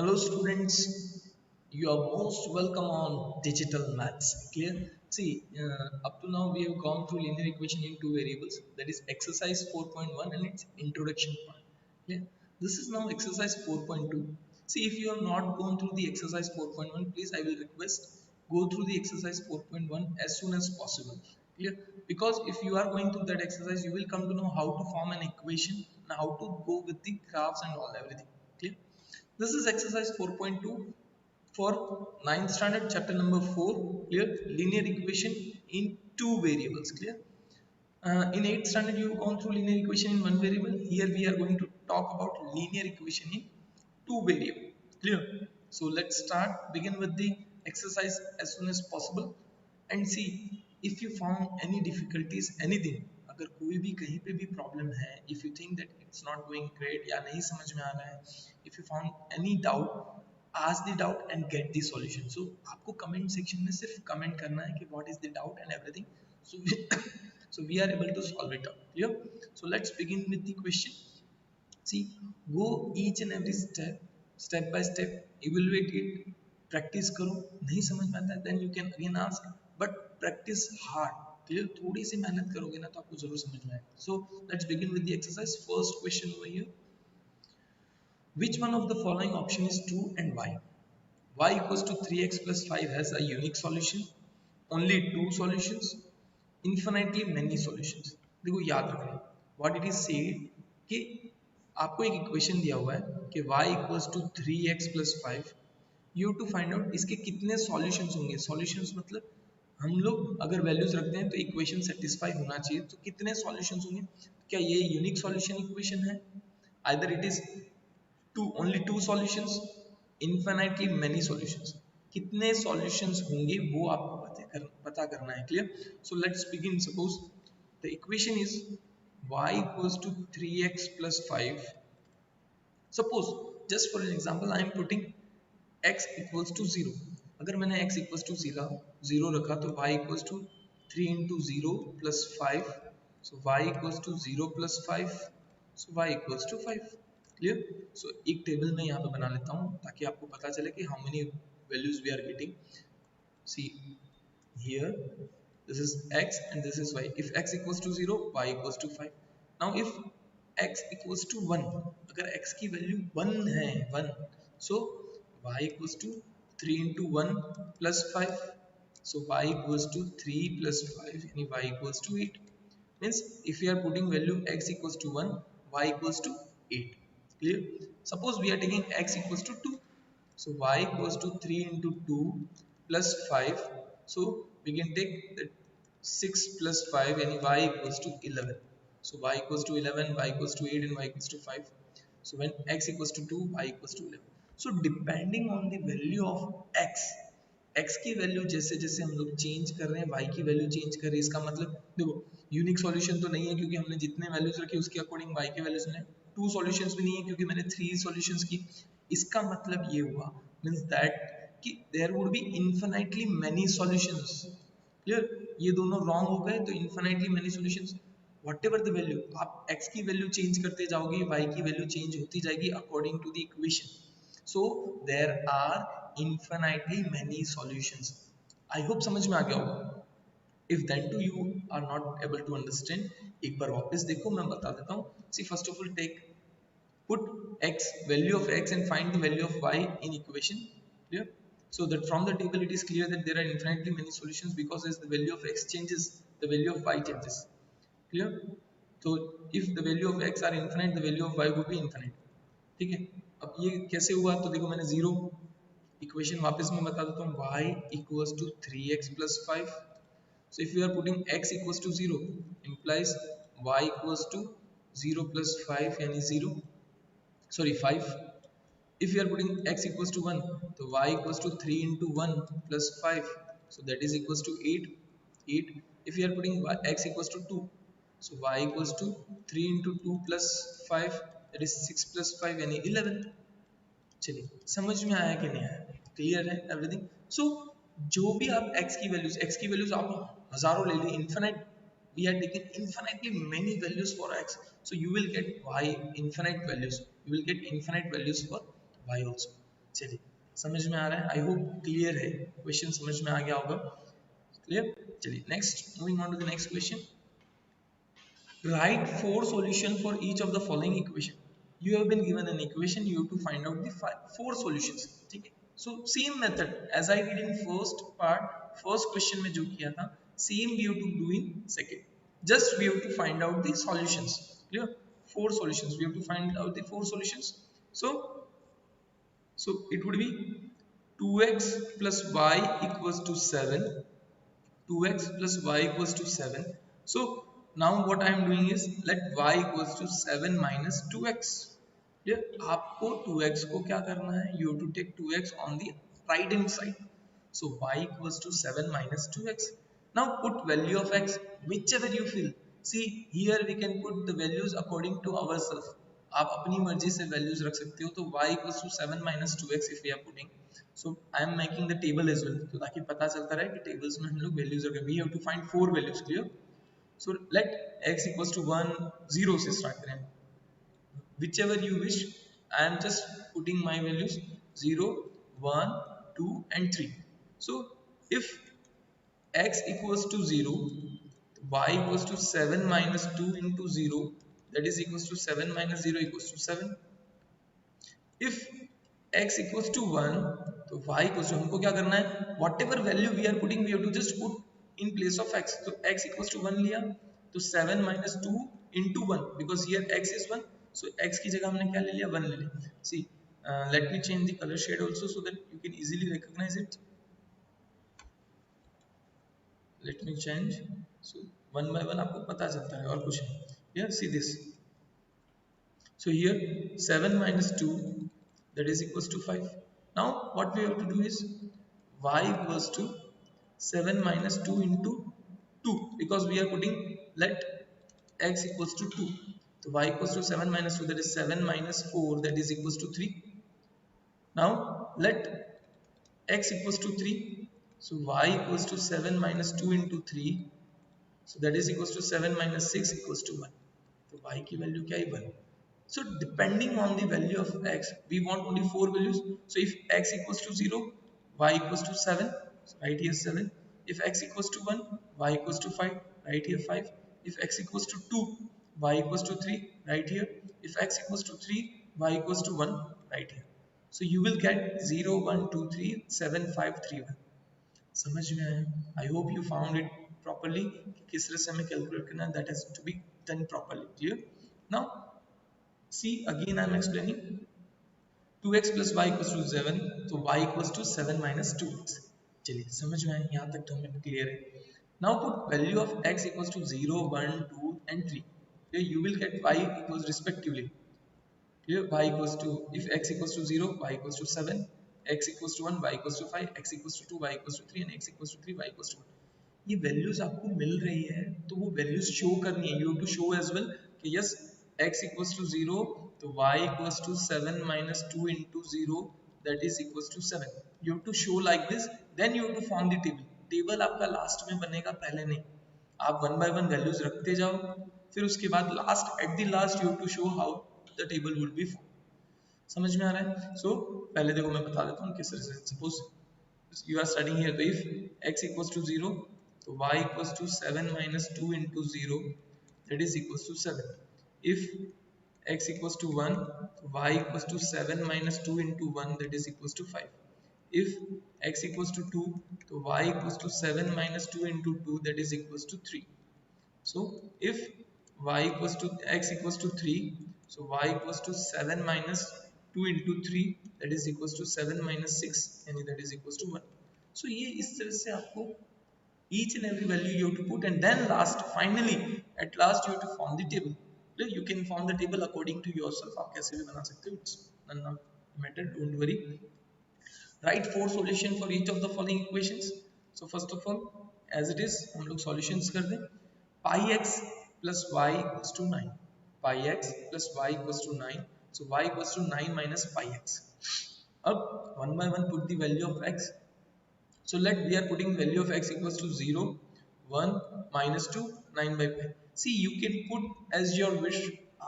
Hello students, you are most welcome on digital maths. Clear? See, up to now we have gone through linear equation in two variables, that is exercise 4.1 and its introduction part. Clear? This is now exercise 4.2. See, if you have not gone through the exercise 4.1, please I will request go through the exercise 4.1 as soon as possible. Clear? Because if you are going through that exercise, you will come to know how to form an equation and how to go with the graphs and all everything. Clear? This is exercise 4.2 for ninth standard chapter number 4, clear, linear equation in two variables, clear. In 8th standard you have gone through linear equation in one variable. Here we are going to talk about linear equation in two variable, clear. So let's start, begin with the exercise as soon as possible and see if you found any difficulties, anything, अगर कोई भी कहीं पे भी problem है, if you think that it's not going great या नहीं समझ में आ रहा है, if you found any doubt, ask the doubt and get the solution. So आपको comment section में सिर्फ comment करना है कि what is the doubt and everything. So so we are able to solve it out. Clear? So let's begin with the question. See, go each and every step by step, evaluate it, practice करो. नहीं समझ में आता है then you can again ask, but practice hard. Clear? थोड़ी सी मेहनत करोगे ना तो आपको जरूर समझ में आएगा. So let's begin with the exercise. First question over here. Which one of the following option is true and why? Y equals to 3x plus 5 has a unique solution, only two solutions, infinitely many solutions. देखो याद रखना what it is said कि आपको एक equation दिया हुआ है कि y equals to 3x plus 5, you have to find out इसके कितने सॉल्यूशंस होंगे. सॉल्यूशंस मतलब हम लोग अगर वैल्यूज रखते हैं तो इक्वेशन सेटिस्फाई होना चाहिए, तो कितने सॉल्यूशंस होंगे. क्या ये यूनिक सॉल्यूशन इक्वेशन है, either it is only two solutions, infinitely many solutions. कितने solutions होंगे वो आपको पता करना है. Clear? So let's begin. Suppose the equation is y equals to 3x plus 5. Suppose just for an example I am putting x equals to 0. अगर मैंने x equals to 0 रखा तो y equals to 3 into 0 plus 5. So y equals to 0 plus 5. So y equals to 5. Clear. सो एक table में यहाँ पे बना लेता हूँ ताकि आपको पता चले कि how many values we are getting. See here this is x and this is y. If x equals to 0, y equals to 5. Now if x equals to 1, अगर x की वैल्यू 1 है 1, so y equals to 3 into 1 plus 5. So y equals to 3 plus 5 यानी y equals to 8. Means if we are putting value x equals to 1, y equals to 8. Clear? Suppose we are taking x equals to 2. So y equals to 3 into 2 plus 5. So we can take the 6 plus 5 and y equals to 11. So y equals to 11, y equals to 8 and y equals to 5. So when x equals to 2, y equals to 11. So depending on the value of x की value जैसे जैसे हम लोग change कर रहे हैं y की value change कर रहे हैं, इसका मतलब देखो यूनिक सॉल्यूशन तो नहीं है क्योंकि हमने जितने वैल्यूज रखे उसके अकॉर्डिंग y की वैल्यूज ने. टू सॉल्यूशंस भी नहीं है क्योंकि मैंने थ्री सॉल्यूशंस की. इसका मतलब ये हुआ मींस दैट कि there would be infinitely many solutions. Clear? ये दोनों रॉन्ग हो गए तो infinitely many solutions. Whatever the value, आप x की वैल्यू चेंज करते जाओगे, y की वैल्यू चेंज होती जाएगी according to the equation. So there are infinitely many solutions. I hope समझ में आ गया होगा. If then too you are not able to understand, एक बार वापस देखो, मैं बता देता हूँ. See, first of all, put x, value of x and find the value of y in equation. Clear? So that from the table it is clear that there are infinitely many solutions because as the value of x changes, the value of y changes. Clear? So if the value of x are infinite, the value of y would be infinite. ठीक है? अब ये कैसे हुआ? तो देखो मैंने zero equation वापस मैं बता देता हूँ. y equals to 3x plus 5. So if we are putting x equals to 0, implies y equals to 0 plus 5 यानी 0, sorry 5. If we are putting x equals to 1, so y equals to 3 into 1 plus 5, so that is equals to 8. 8. If we are putting x equals to 2, so y equals to 3 into 2 plus 5, that is 6 plus 5 यानी 11. चलिए समझ में आया कि नहीं आया? Clear है everything? सो जो भी आप x की वैल्यूज आप हजारों ले ली, infinite, we are taking infinitely many values for x, so you will get y infinite values, you will get infinite values for y also. चलिए समझ में आ रहा है, आई होप क्लियर है, क्वेश्चन समझ में आ गया होगा, क्लियर। चलिए next, moving on to the next question. Write four solutions for each of the following equation. You have been given an equation. You have to find out the four solutions. ठीक है. So same method as I did in first part, first question में जो किया था, same we have to do in second. Just we have to find out the solutions. Clear? Four solutions. We have to find out the four solutions. So it would be 2x plus y equals to 7. 2x plus y equals to 7. So now what I am doing is let y equals to 7 minus 2x. Yeah, आपको 2x को क्या करना है? You have to take 2x on the right hand side. So y equals to 7 minus 2x. Now put value of x whichever you feel. See here we can put the values according to ourselves. आप अपनी मर्जी से values रख सकते हो. तो y equals to 7 minus 2x if we are putting. So I am making the table as well. तो ताकि पता चलता रहे कि tables में हम लोग values रखें. We have to find four values. Clear? So let x equals to 1 0 से start करें. Whichever you wish. I am just putting my values 0 1 2 and 3. So if x equals to 0, y equals to 7 minus 2 into 0, that is equals to 7 minus 0 equals to 7. If x equals to 1, तो y equals to, हमको क्या करना है, whatever value we are putting we have to just put in place of x. तो x equals to 1 लिया, तो 7 minus 2 into 1, because here x is 1, so x की जगह हमने क्या ले लिया, 1 ले लिया. See, let me change the color shade also so that you can easily recognize it. Let me change. So one by one आपको पता चलता है और कुछ नहीं. Here see this. So here 7 minus 2, that is equals to 5. Now what we have to do is y equals to 7 minus 2 into 2, because we are putting let x equals to 2. So y equals to 7 minus 2, that is 7 minus 4, that is equals to 3. Now let x equals to 3. So y equals to 7 minus 2 into 3. So that is equals to 7 minus 6 equals to 1. So y की value क्या है, 1. So depending on the value of x, we want only four values. So if x equals to 0, y equals to 7, so right here 7. If x equals to 1, y equals to 5, right here 5. If x equals to 2, y equals to 3, right here. If x equals to 3, y equals to 1, right here. So you will get 0 1 2 3 7 5 3 1. समझ में आया? I hope you found it properly. किस तरह से हमें calculate करना है, that has to be done properly. Clear? Now see again I am explaining. 2x plus y equals to 7, तो y equals to 7 minus 2x. चलिए समझ में आया, यहाँ तक तो हमें क्लियर है. Now put value of x equals to 0 1 2 and 3. Here you will get y equals respectively. Here y equals to, if x equals to 0, y equals to 7, x equals to 1, y equals to 5, x equals to 2, y equals to 3 and x equals to 3, y equals to 1. ये values आपको मिल रही है तो वो values show करनी है. You have to show as well कि yes x equals to 0, तो y equals to 7 minus 2 into 0, that is equals to 7. You have to show like this, then you have to form the table. Table आपका last में बनेगा, पहले नहीं. आप one by one values रखते जाओ, फिर उसके बाद last at the last you have to show how the table would be form. समझ में आ रहा है? सो पहले देखो मैं बता देता हूँ किस तरह से. Suppose you are studying here, so if x equals to 0, so y equals to 7 minus 2 into 0, that is equals to 7. If x equals to 1, so y equals to 7 minus 2 into 1, that is equals to 5. If x equals to 2, so y equals to 7 minus 2 into 2, that is equals to 3. So if y equals to x equals to 3, so y equals to 7 minus 2 into 3, that is equals to 7 minus 6, and that is equals to 1. So ये इस तरह से आपको each and every value you have to put, and then last finally at last you have to form the table. You can form the table according to yourself. आप कैसे भी बना सकते हो, it's not matter, don't worry. Write four solution for each of the following equations. So first of all, as it is हम लोग solutions कर दें. Pi x plus y equals to 9. Pi x plus y equals to 9. So y equals to 9 minus pi x. अब one by one put the value of x. So let we are putting value of x equals to 0, 1, minus 2, 9 by pi. See you can put as your wish.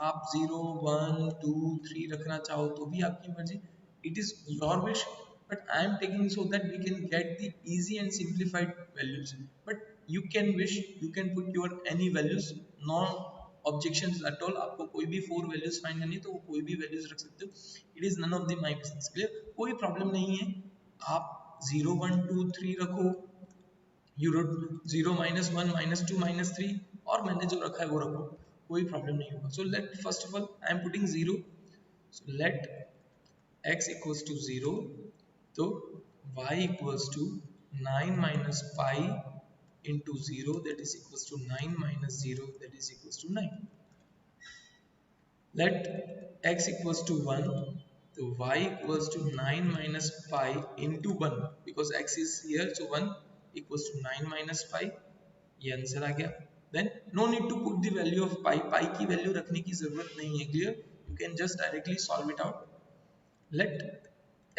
आप 0 1 2 3 रखना चाहो तो भी आपकी मर्जी. it is your wish, but I am taking so that we can get the easy and simplified values. But you can wish, you can put your any values, no objections at all. आपको कोई भी 4 values find करनी है तो वो कोई भी values रख सकते हो. It is none of the my business. Clear? कोई problem नहीं है. आप 0 1 2 3 रखो, you wrote 0 minus 1 minus 2 minus 3, और मैंने जो रखा है वो रखो, कोई प्रॉब्लम नहीं होगा. So let first of all I am putting 0. So let x equals to 0, तो y equals to 9 minus pi into 0, that is equals to 9 minus 0, that is equals to 9. Let x equals to 1, so y equals to 9 minus pi into 1, because x is here, so 1 equals to 9 minus pi. ये answer आ गया. Then no need to put the value of pi. Pi की value रखने की जरूरत नहीं है. Clear? You can just directly solve it out. Let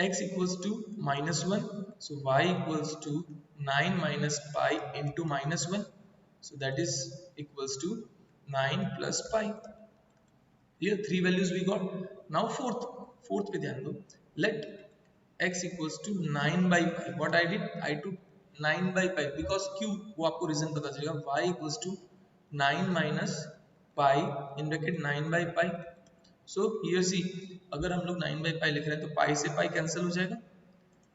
x equals to minus 1, so y equals to 9 minus pi into minus 1, so that is equals to 9 plus pi. Here 3 values we got. Now fourth पे ध्यान दो. Let x equals to 9 by pi. What I did, I took 9 by pi because क्यों, वो आपको reason पता चलेगा. Y equals to 9 minus pi in bracket 9 by pi. So here see, अगर हम लोग 9 by pi लिख रहे हैं तो pi से pi cancel हो जाएगा.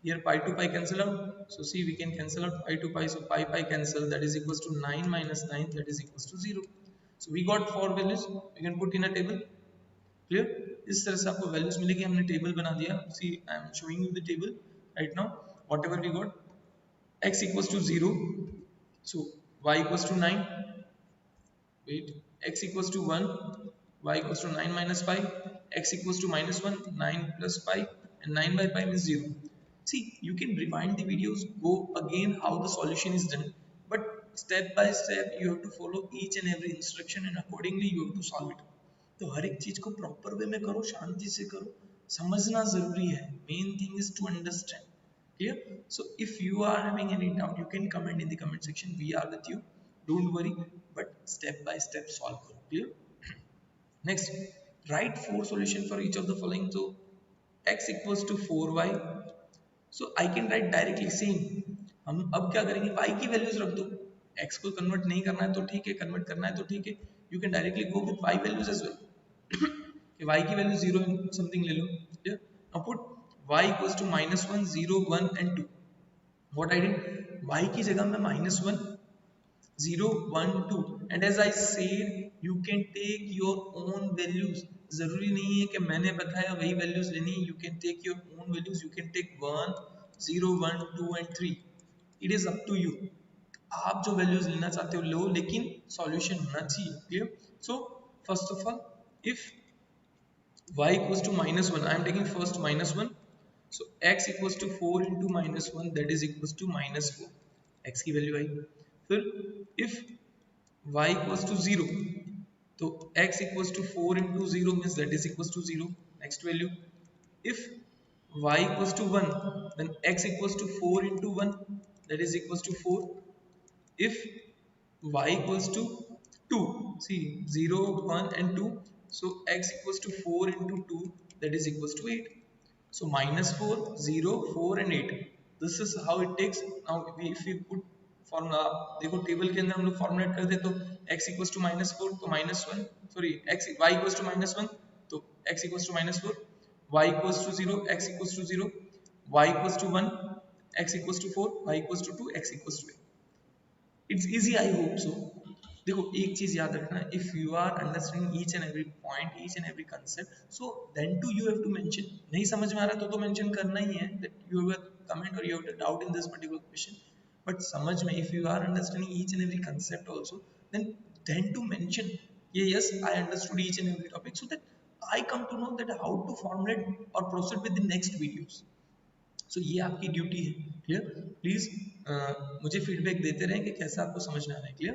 Here pi to pi cancel out. So see, we can cancel out pi to pi. So pi cancel. That is equals to 9 minus 9. That is equals to 0. So we got 4 values. We can put in a table. Clear? इस तरह से आपको values मिलेगी. हमने table बना दिया. See, I am showing you the table right now. Whatever we got, x equals to 0, so y equals to 9. Wait, x equals to 1, y equals to 9 minus pi, x equals to minus 1, 9 plus pi, and 9 by pi means 0. See, you can rewind the videos, go again how the solution is done, but step by step you have to follow each and every instruction and accordingly you have to solve it. तो हर एक चीज को proper way में करो, शांति से करो, समझना जरूरी है. Main thing is to understand. Clear? So if you are having any doubt, you can comment in the comment section. We are with you. Don't worry, but step by step solve. Clear? Next, write 4 solution for each of the following. So x equals to 4y. So I can write directly same. हम अब क्या करेंगे, y की values रख दो. x को convert नहीं करना है तो ठीक है, कन्वर्ट करना है तो ठीक है. You can directly go with y values as well. कि y की वैल्यू 0 समथिंग ले लो. Clear? Now put y equals to minus 1, 0, 1 and 2. What I did, y की जगह में minus 1, 0, 1, 2, and as I said, you can take your own values. जरूरी नहीं है कि मैंने बताया वही values लेनी है. You can take your own values. You can take 1, 0, 1, 2 and 3. It is up to you. आप जो values लेना चाहते हो लो, लेकिन solution होना चाहिए. Clear? So first of all, if y equals to minus 1, I am taking first minus 1. So x equals to 4 into minus 1, that is equals to minus 4. x की value आई. फिर if y equals to 0, तो x equals to 4 into 0 means that is equals to 0. Next value, if y equals to 1, then x equals to 4 into 1, that is equals to 4. If y equals to 2, see 0, 1 and 2, so x equals to 4 into 2, that is equals to 8. So minus 4, 0, 4 and 8. This is how it takes. Now if we put formula, देखो table के अंदर हम लोग formulate कर दे तो x equals to minus 4, तो minus 1, sorry y equals to minus 1, तो x equals to minus 4, y equals to 0, x equals to 0, y equals to 1, x equals to 4, y equals to 2, x equals to 8. It's easy, I hope so. देखो एक चीज याद रखना, if you are understanding each and every point, each and every concept, so then too you have to mention. नहीं समझ में आ रहा तो mention करना ही है that you have a comment or you have a doubt in this particular question. But समझ में, if you are understanding each and every concept also, then to mention, yeah, yes, I understood each and every topic, so that I come to know that how to formulate or proceed with the next videos. सो ये आपकी duty है. Clear? Please मुझे feedback देते रहें कि कैसा आपको समझ में आ रहा है. Clear?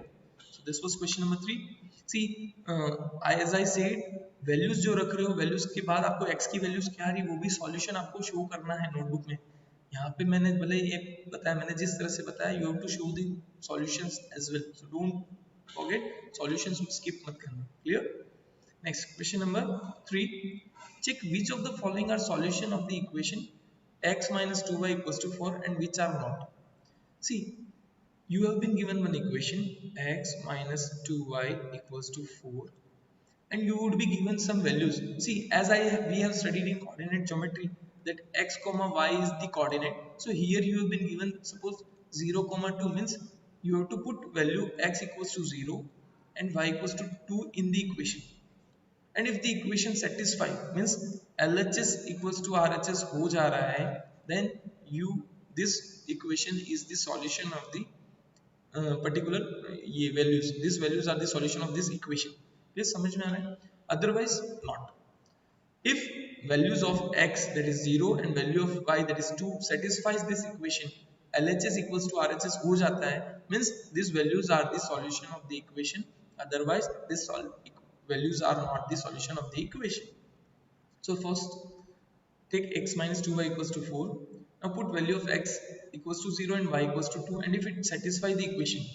So this was question number 3. See as I said, values जो रख रहे हो, वैल्यूज के बाद आपको एक्स की वैल्यूज क्या आ रही है वो भी सॉल्यूशन आपको शो करना है नोटबुक में. यहाँ पे मैंने भले ये बताया, मैंने जिस तरह से बताया, you have to show the solutions as well. So don't forget, solutions skip मत करना. Clear? Next question number 3. check which of the following are solution of the equation x minus 2y equals to 4 and which are not. See, you have been given one equation x minus 2y equals to 4 and you would be given some values. See, as we have studied in coordinate geometry that x comma y is the coordinate. So here you have been given suppose 0 comma 2 means you have to put value x equals to 0 and y equals to 2 in the equation. And if the equation satisfy means LHS equals to RHS हो जा रहा है, then you this equation is the solution of the particular ये values. These values are the solution of this equation. ये समझ में आ रहा है? Otherwise not. If values of x that is 0 and value of y that is 2 satisfies this equation, LHS equals to RHS हो जाता है, means these values are the solution of the equation. Otherwise these values are not the solution of the equation. So first take x minus 2y equals to 4. Now put value of x equals to 0 and y equals to 2, and if it satisfy the equation,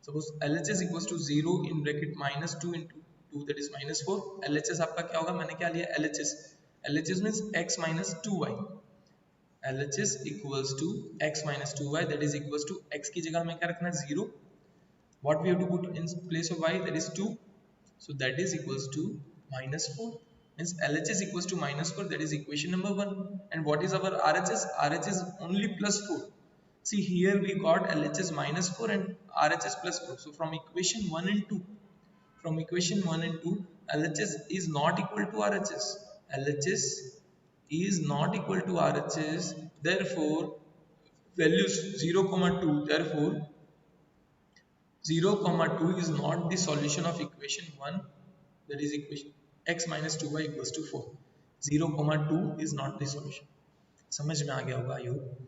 suppose LHS equals to 0 in bracket minus 2 into 2 that is minus 4. LHS आपका क्या होगा, मैंने क्या लिया LHS. LHS means x minus 2y. LHS equals to x minus 2y that is equals to x की जगह हमें क्या रखना है 0. What we have to put in place of y, that is 2. So that is equals to minus 4. Means LHS equals to minus 4, that is equation number 1. And what is our RHS? RHS only plus 4. See, here we got LHS minus 4 and RHS plus 4. So from equation 1 and 2, LHS is not equal to RHS. LHS is not equal to RHS. Therefore values 0 comma 2, therefore 0 comma 2 is not the solution of equation 1, that is equation x minus 2y equals to 4. 0 comma 2 is not the solution. समझ में आ गया होगा I hope.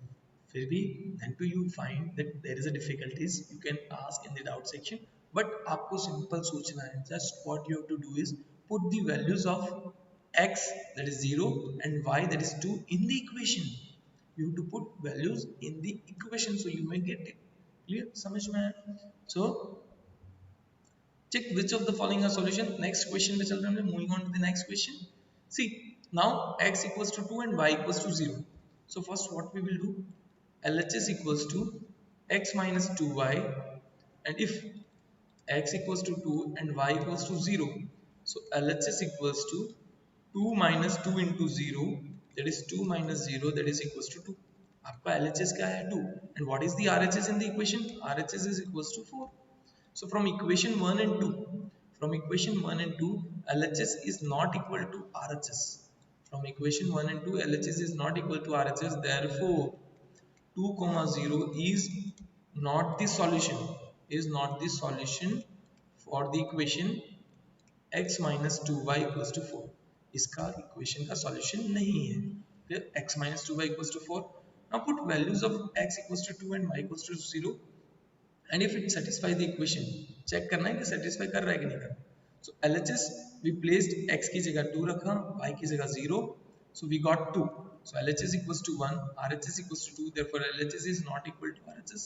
फिर भी then to you find that there is a difficulties, you can ask in the doubt section, but आपको simple सोचना है. Just what you have to do is put the values of x that is 0 and y that is 2 in the equation. You have to put values in the equation so you may get it. Clear? समझ में आया? So check which of the following are solution. Next question में चल रहे हैं. Moving on to the next question. See, now x equals to 2 and y equals to 0. So first what we will do, LHS equals to x minus 2y, and if x equals to 2 and y equals to 0, so LHS equals to 2 minus 2 into 0, that is 2 minus 0, that is equals to 2. आपका LHS क्या है 2, and what is the RHS in the equation? RHS is equals to 4. So from equation 1 and 2, LHS is not equal to RHS. From equation 1 and 2, LHS is not equal to RHS. Therefore, 2 comma 0 is not the solution. For the equation x minus 2y equals to 4. इसका equation का solution नहीं है. फिर x minus 2y equals to 4. Now put values of x equals to 2 and y equals to 0. And if it satisfy the equation, check करना है कि satisfy कर रहा है कि नहीं कर रहा. So LHS we placed x की जगह 2 रखा, y की जगह 0, so we got 2. So LHS equals to 1, RHS equals to 2, therefore LHS is not equal to RHS.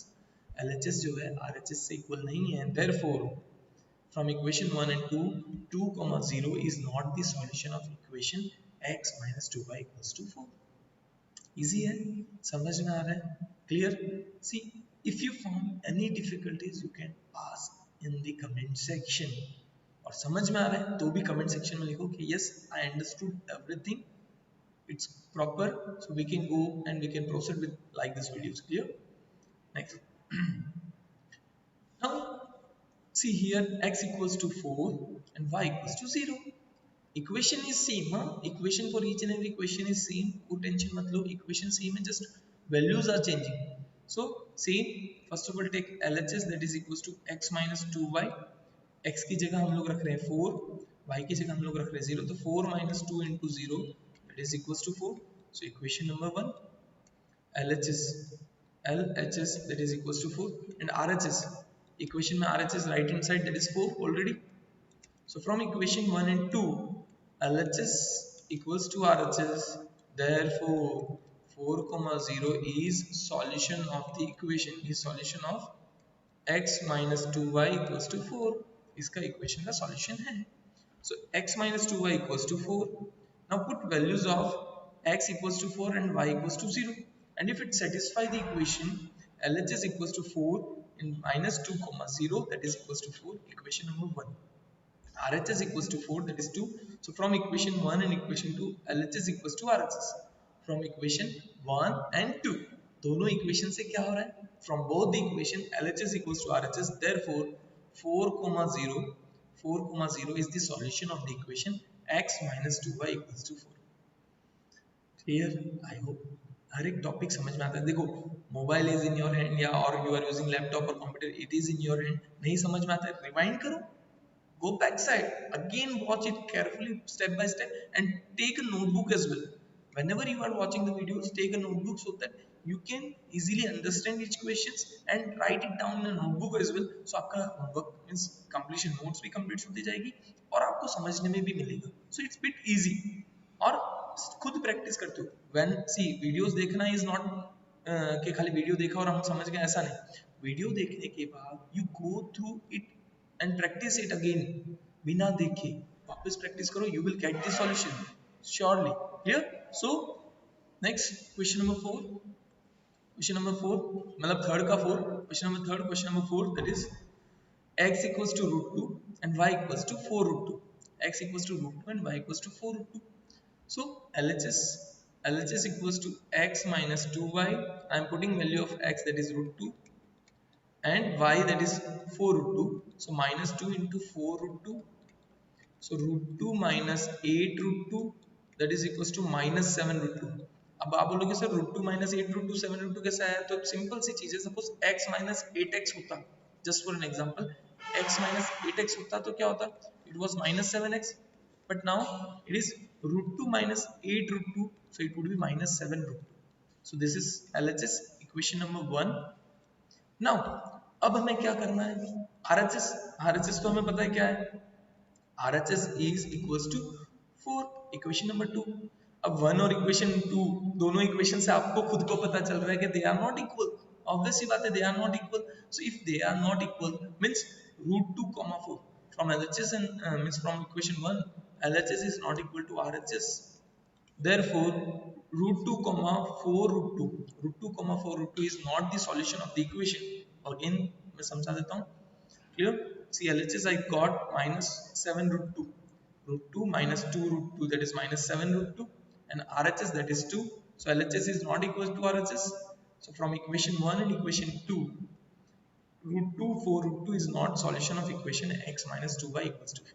LHS जो है RHS से equal नहीं है, therefore from equation 1 and 2, 2 comma 0 is not the solution of equation x minus 2y equals to 4. Easy है, समझ में आ रहा है? Clear? See, if you found any difficulties, you can ask in the comment section. और समझ में आ रहा है तो भी comment section में लिखो कि yes, I understood everything. It's proper, so we can go and we can proceed with like this videos. Clear? Next. Now, see here x equals to 4 and y equals to 0. Equation is same, huh? Equation for each and every equation is same. कोई tension मत लो, equation same है, just values are changing. So same, first of all take LHS that is equals to x minus 2y. x की जगह हम लोग रख रहे हैं 4, y की जगह हम लोग रख रहे हैं 0, तो 4 minus 2 into 0 that is equals to 4. So equation number 1, LHS that is equals to 4, and RHS, equation में RHS right hand side that is 4 already. So from equation 1 and 2, LHS equals to RHS, therefore 4 comma 0 is solution of the equation, is solution of x minus 2y equals to 4. इसका equation का solution है. So x minus 2y equals to 4. Now put values of x equals to 4 and y equals to 0, and if it satisfy the equation LHS equals to 4 and minus 2 comma 0, that is equals to 4, equation number 1. RHS equals to 4, that is 2. So from equation 1 and equation 2, LHS equals to RHS. From equation 1 and 2, दोनों equation से क्या हो रहा है? From both the equation LHS equals to RHS, therefore 4,0 is the solution of the equation x minus 2y equals to 4. Clear? I hope हर एक topic समझ में आता है. देखो, mobile is in your hand या और यू आर यूजिंग लैपटॉप और computer, it is in your hand. नहीं समझ में आता है, रिवाइंड करो, go backside again, watch it carefully step by step, and take a notebook as well. Whenever you are watching the videos, take a notebook so that you can easily understand each questions and write it down in a notebook as well. So आपका homework means completion notes भी complete होती जाएगी और आपको समझने में भी मिलेगा. So it's bit easy. और खुद प्रैक्टिस करते हो. When see videos देखना is not कि खाली वीडियो देखा और हम समझ गए, ऐसा नहीं. वीडियो देखने के बाद you go through it and practice it again. बिना देखे वापस प्रैक्टिस करो, you will get the solution surely. Clear? So next question number 4. Question number 4 मतलब थर्ड का 4. Question number 4, that is x equals to root 2 and y equals to 4 root 2. X equals to root 2 and y equals to 4 root 2. So LHS equals to x minus 2y. I am putting value of x, that is root 2, and y, that is 4 root 2. So minus 2 into 4 root 2. So root 2 minus 8 root 2, that is equals to minus 7 root 2. अब आप बोलोगे sir root 2 minus 8 root 2 7 root 2 कैसा है? तो simple सी चीज है. Suppose x minus 8x होता, just for an example, x minus 8x होता तो क्या होता? It was minus 7x, but now it is root 2 minus 8 root 2, so it would be minus 7 root 2. So this is LHS equation number 1. Now अब हमें क्या करना है? RHS तो हमें पता है क्या है. RHS is equals to 4, equation number 2. अब 1 और equation 2 दोनों equation से आपको खुद को पता चल रहा है कि they are not equal. Obvious सी बात है, they are not equal. So if they are not equal means root 2 comma 4 from LHS and means from equation 1, LHS is not equal to RHS. Therefore root 2 comma 4 root 2 is not the solution of the equation. Again मैं समझा देता हूँ. Clear? See LHS I got minus 7 root 2 minus 2 root 2, that is minus 7 root 2, and RHS, that is 2. So LHS is not equal to RHS. So from equation 1 and equation 2, root 2 4 root 2 is not solution of equation x minus 2y equals to 4.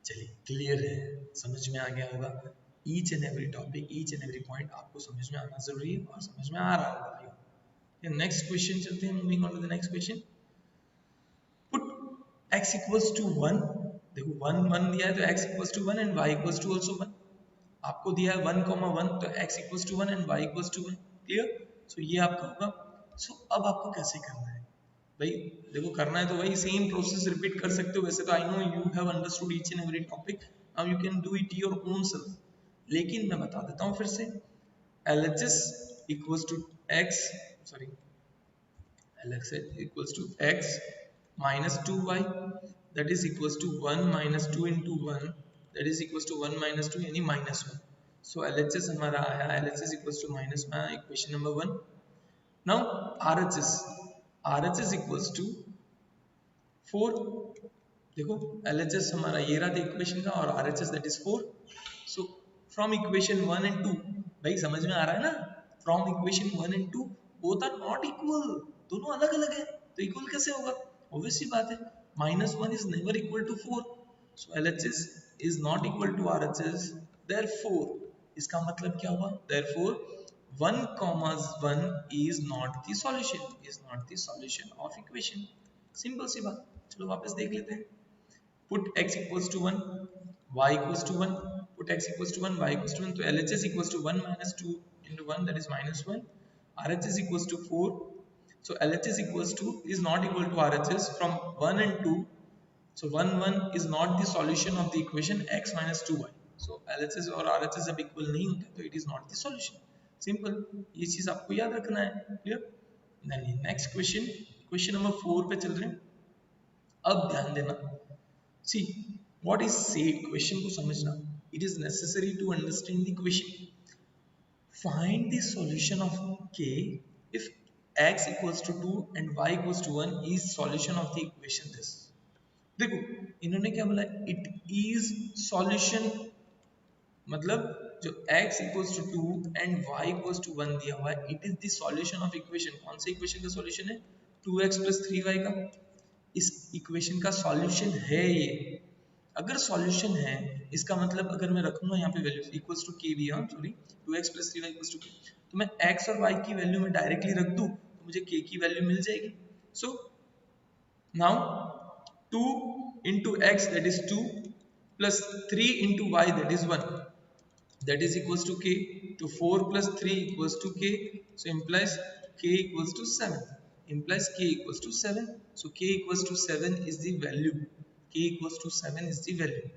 चलिए clear है, समझ में आ गया होगा. Each and every topic, each and every point आपको समझ में आना जरूरी है और समझ में आ रहा होगा. नेक्स्ट क्वेश्चन चलते हैं. Moving on to the next question. Put x equals to 1. देखो 1 1 दिया है तो x equals to 1 and y equals to also 1. आपको दिया है 1 1 तो x equals to 1 and y equals to 1. Clear? So ये आपका होगा. सो अब आपको कैसे करना है भाई? देखो करना है तो वही सेम प्रोसेस रिपीट कर सकते हो. वैसे तो I know you have understood each and every topic, now you can do it your own self. लेकिन मैं बता देता हूँ फिर से. LHS equals to x, sorry, LHS equals to x minus 2y, that is equals to 1 minus 2 into 1, that is equals to 1 minus 2 यानी minus 1. So LHS हमारा आया, LHS equals to minus में आया, equation number 1. Now RHS equals to 4. देखो LHS हमारा ये रहा था इक्वेशन का और RHS that is 4. So from equation 1 and 2, भाई समझ में आ रहा है ना? From equation 1 and 2 both are not equal, दोनों अलग अलग है, तो इक्वल कैसे होगा? ऑब्वियस सी बात है, minus 1 is never equal to 4. So LHS is not equal to RHS. Therefore इसका मतलब क्या हुआ? Therefore 1 comma 1 is not the solution of equation. Simple सी बात. चलो वापस देख लेते हैं. Put x equals to 1, y equals to 1. Put x equals to 1, y equals to 1. So LHS equals to 1 minus 2 into 1, that is minus 1. RHS equals to 4. So LHS equals to is not equal to RHS from 1 and 2. So 1 1 is not the solution of the equation x minus 2y. So LHS और RHS जब equal नहीं होते तो it is not the solution. Simple. ये चीज आपको याद रखना है. Clear? Then next question number 4 पे चल रहे हैं. अब ध्यान देना. See what is say, question को समझना. it is necessary to understand the equation. Find the solution of k if x equals to 2 and y equals to 1 is solution of the equation this. देखो इन्होंने क्या बोला, it is solution, मतलब जो x equals to 2 and y equals to 1 दिया हुआ है, it is the solution of equation. कौन से इक्वेशन का सॉल्यूशन है? 2x प्लस 3y का. इस इक्वेशन का सॉल्यूशन है ये. अगर सॉल्यूशन है इसका मतलब अगर मैं रखूंगा यहाँ पे वैल्यू इक्वल्स टू k भी है, sorry 2x plus 3y equals to k, तो मैं x और y की वैल्यू में डायरेक्टली रख दूं तो मुझे k की वैल्यू मिल जाएगी. So now 2 into x that is 2 plus 3 into y that is 1, that is equals to k. To 4 plus 3 equals to k, so implies k equals to 7, implies k equals to 7. So k equals to 7 is the value, k equals to 7 is the value.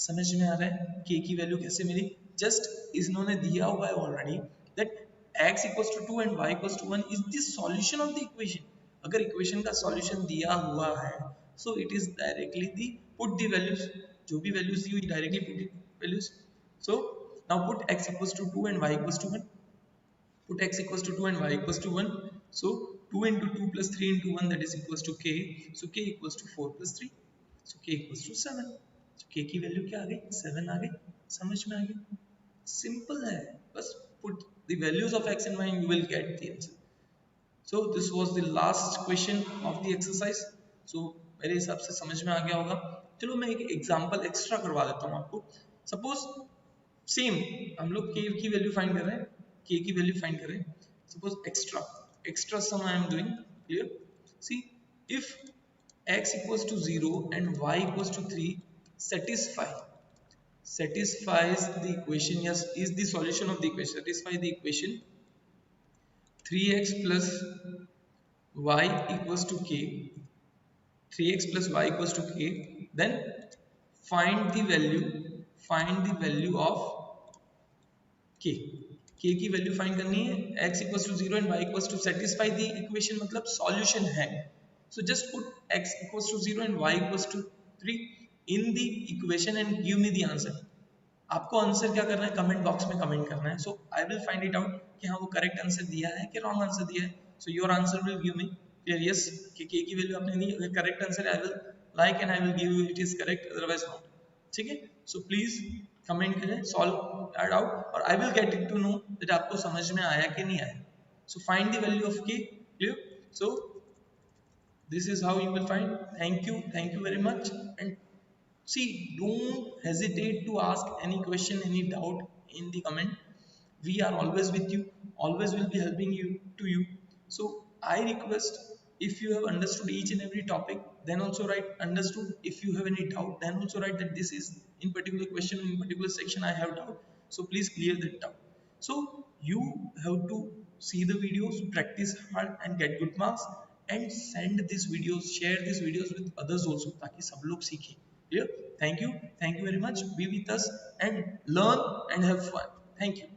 समझ में आ रहा है k की value कैसे मिली? Just इन्होंने दिया हुआ है already that x equals to 2 and y equals to 1 is the solution of the equation. अगर इक्वेशन का सॉल्यूशन दिया हुआ है so it is directly the put the values, जो भी वैल्यूज दी हुई directly put the values. So now put x equals to 2 and y equals to 1. Put x equals to 2 and y equals to 1. So 2 into 2 plus 3 into 1 that is equals to k. So k equals to 4 plus 3. So k equals to 7. So k की value क्या आ गई? 7 आ गई. समझ में आ गई? Simple है. बस put the values of x and y and you will get the answer. So this was the last question of the exercise. So मेरे हिसाब से समझ में आ गया होगा. चलो मैं एक एग्जांपल एक्स्ट्रा करवा देता हूँ आपको. सपोज सेम हम लोग k की वैल्यू फाइंड कर रहे हैं, k की वैल्यू फाइंड कर रहे हैं. Suppose extra sum I am doing. Clear? See if x equals to 0 and y equals to 3 satisfies the equation, yes, is the solution of the equation, satisfy the equation 3x plus y equals to k, 3x plus y equals to k, then find the value of k. k की value find करनी है. x equals to 0 and y equals to satisfy the equation मतलब solution है. So just put x equals to 0 and y equals to 3 in the equation and give me the answer. आपको answer क्या करना है? Comment box में comment करना है. So I will find it out कि हाँ वो करेक्ट आंसर दिया है कि रॉन्ग आंसर दिया है. So your answer will give me clear yes कि k की वैल्यू आपने दी. अगर correct answer I will like and I will give you it is correct, otherwise not. ठीक है? सो प्लीज कमेंट करें, सॉल्व दैट आउट और I will get it to know that आपको समझ में आया कि नहीं आया. So find the value of k. Clear? So this is how you will find. Thank you very much. And see, don't hesitate to ask any question, any doubt in the comment. We are always with you, always will be helping you to you. So I request, if you have understood each and every topic, then also write understood. If you have any doubt, then also write that this is in particular question, in particular section I have doubt, so please clear that doubt. So you have to see the videos, practice hard and get good marks, and send these videos, share these videos with others also ताकि सब लोग सीखें. Clear? Thank you very much. Be with us and learn and have fun. Thank you.